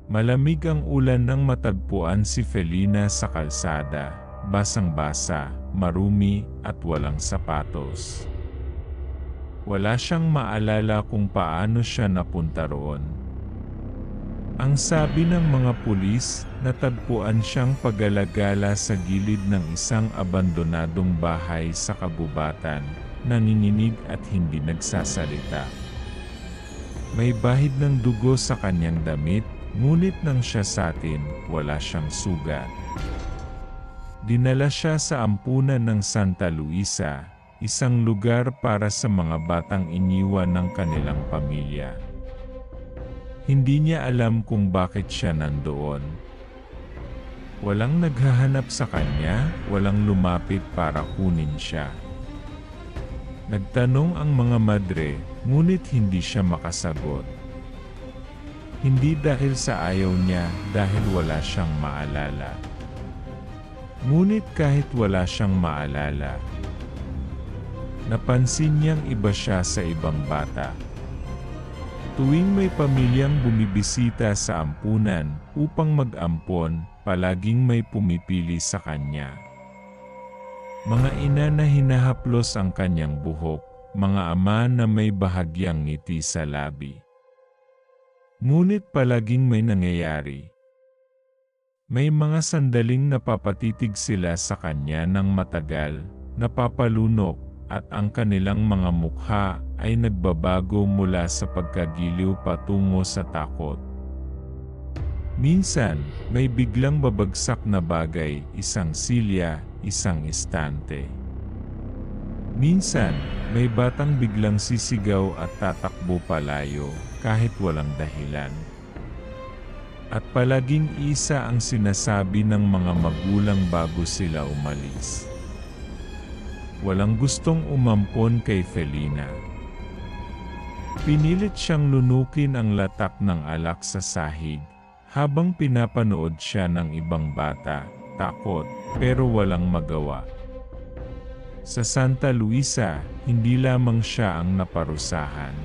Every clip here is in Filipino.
Malamig ang ulan nang matagpuan si Felina sa kalsada, basang-basa, marumi at walang sapatos. Wala siyang maalala kung paano siya napunta roon. Ang sabi ng mga pulis, natagpuan siyang pag-alagala sa gilid ng isang abandonadong bahay sa kabubatan, nanginginig at hindi nagsasalita. May bahid ng dugo sa kanyang damit, ngunit nang siya satin, wala siyang sugat. Dinala siya sa ampunan ng Santa Luisa, isang lugar para sa mga batang iniwan ng kanilang pamilya. Hindi niya alam kung bakit siya nandoon. Walang naghahanap sa kanya, walang lumapit para kunin siya. Nagtanong ang mga madre, ngunit hindi siya makasagot. Hindi dahil sa ayaw niya, dahil wala siyang maalala. Ngunit kahit wala siyang maalala, napansin niyang iba siya sa ibang bata. Tuwing may pamilyang bumibisita sa ampunan upang mag-ampon, palaging may pumipili sa kanya. Mga ina na hinahaplos ang kanyang buhok, mga ama na may bahagyang ngiti sa labi. Ngunit palaging may nangyayari. May mga sandaling napapatitig sila sa kanya ng matagal, napapalunok, at ang kanilang mga mukha ay nagbabago mula sa pagkagiliw patungo sa takot. Minsan, may biglang babagsak na bagay, isang silya, isang istante. Minsan, may batang biglang sisigaw at tatakbo palayo, kahit walang dahilan. At palaging isa ang sinasabi ng mga magulang bago sila umalis. Walang gustong umampon kay Felina. Pinilit siyang lunukin ang latak ng alak sa sahig, habang pinapanood siya ng ibang bata, takot, pero walang magawa. Sa Santa Luisa, hindi lamang siya ang naparusahan.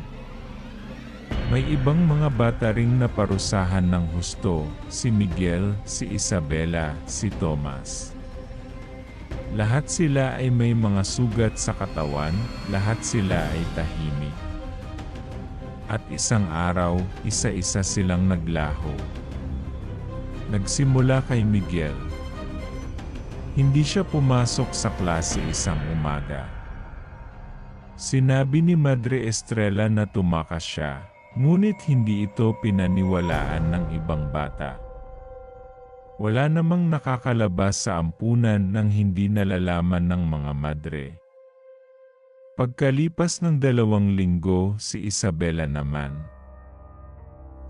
May ibang mga bata ring naparusahan ng husto, si Miguel, si Isabela, si Tomas. Lahat sila ay may mga sugat sa katawan, lahat sila ay tahimik. At isang araw, isa-isa silang naglaho. Nagsimula kay Miguel. Hindi siya pumasok sa klase isang umaga. Sinabi ni Madre Estrella na tumakas siya, ngunit hindi ito pinaniwalaan ng ibang bata. Wala namang nakakalabas sa ampunan nang hindi nalalaman ng mga madre. Pagkalipas ng 2 linggo, si Isabela naman.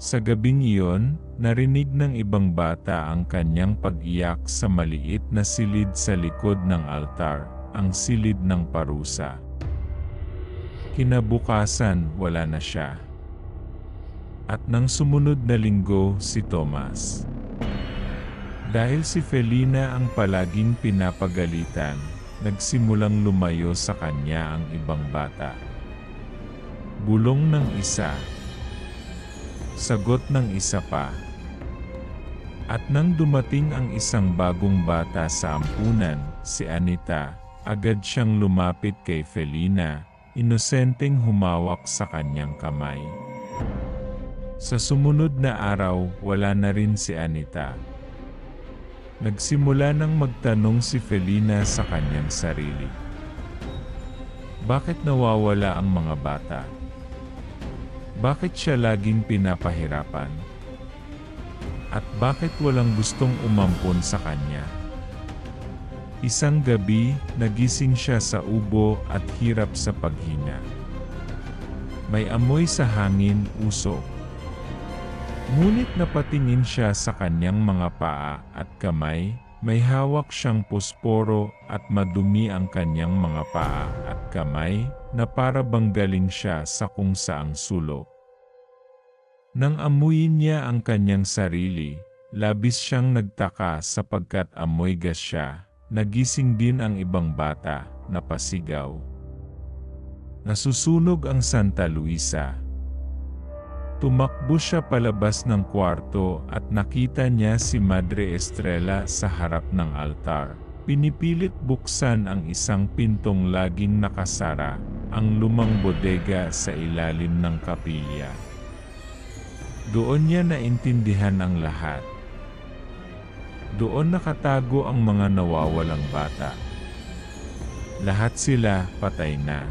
Sa gabing iyon, narinig ng ibang bata ang kanyang pag-iyak sa maliit na silid sa likod ng altar, ang silid ng parusa. Kinabukasan, wala na siya. At nang sumunod na linggo, si Tomas. Dahil si Felina ang palaging pinapagalitan, nagsimulang lumayo sa kanya ang ibang bata. Bulong ng isa. Sagot ng isa pa. At nang dumating ang isang bagong bata sa ampunan, si Anita, agad siyang lumapit kay Felina, inosenteng humawak sa kanyang kamay. Sa sumunod na araw, wala na rin si Anita. Nagsimula nang magtanong si Felina sa kanyang sarili. Bakit nawawala ang mga bata? Bakit siya laging pinapahirapan? At bakit walang gustong umampon sa kanya? Isang gabi, nagising siya sa ubo at hirap sa paghinga. May amoy sa hangin, usok. Ngunit napatingin siya sa kanyang mga paa at kamay, may hawak siyang posporo at madumi ang kanyang mga paa at kamay, na para bang galing siya sa kung saang sulok. Nang amuyin niya ang kanyang sarili, labis siyang nagtaka sapagkat amoy gas siya. Nagising din ang ibang bata, napasigaw. Nasusunog ang Santa Luisa. Tumakbo siya palabas ng kwarto at nakita niya si Madre Estrella sa harap ng altar. Pinipilit buksan ang isang pintong laging nakasara, ang lumang bodega sa ilalim ng kapilya. Doon niya naintindihan ang lahat. Doon nakatago ang mga nawawalang bata. Lahat sila patay na.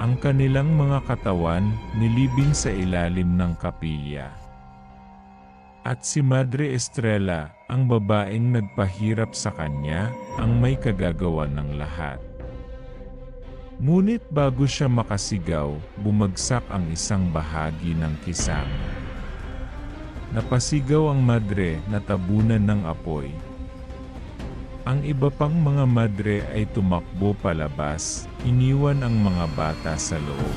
Ang kanilang mga katawan nilibing sa ilalim ng kapilya. At si Madre Estrella, ang babaeng nagpahirap sa kanya, ang may kagagawan ng lahat. Ngunit bago siya makasigaw, bumagsak ang isang bahagi ng kisame. Napasigaw ang madre na tabunan ng apoy. Ang iba pang mga madre ay tumakbo palabas, iniwan ang mga bata sa loob.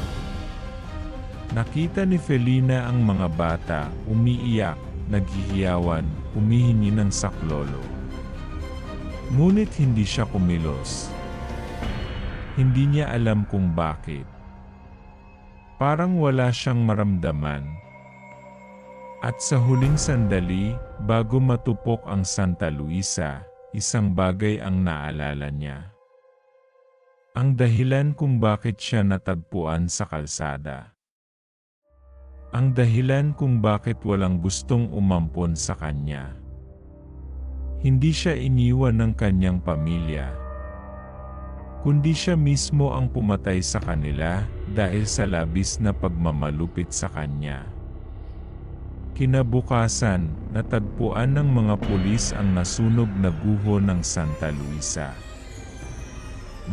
Nakita ni Felina ang mga bata, umiiyak, naghihiyawan, humihingi ng saklolo. Ngunit hindi siya kumilos. Hindi niya alam kung bakit. Parang wala siyang maramdaman. At sa huling sandali, bago matupok ang Santa Luisa, isang bagay ang naalala niya. Ang dahilan kung bakit siya natagpuan sa kalsada. Ang dahilan kung bakit walang gustong umampon sa kanya. Hindi siya iniwan ng kanyang pamilya, kundi siya mismo ang pumatay sa kanila dahil sa labis na pagmamalupit sa kanya. Kinabukasan, natagpuan ng mga pulis ang nasunog na guho ng Santa Luisa.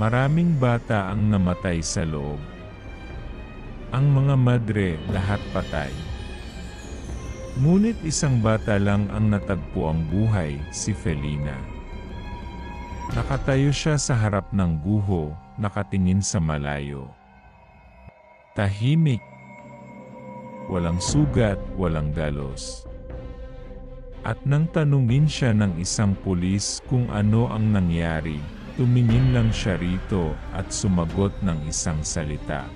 Maraming bata ang namatay sa loob. Ang mga madre lahat patay. Ngunit isang bata lang ang natagpuang buhay, si Felina. Nakatayo siya sa harap ng guho, nakatingin sa malayo. Tahimik. Walang sugat, walang galos. At nang tanungin siya ng isang pulis kung ano ang nangyari, tumingin lang siya rito at sumagot ng isang salita.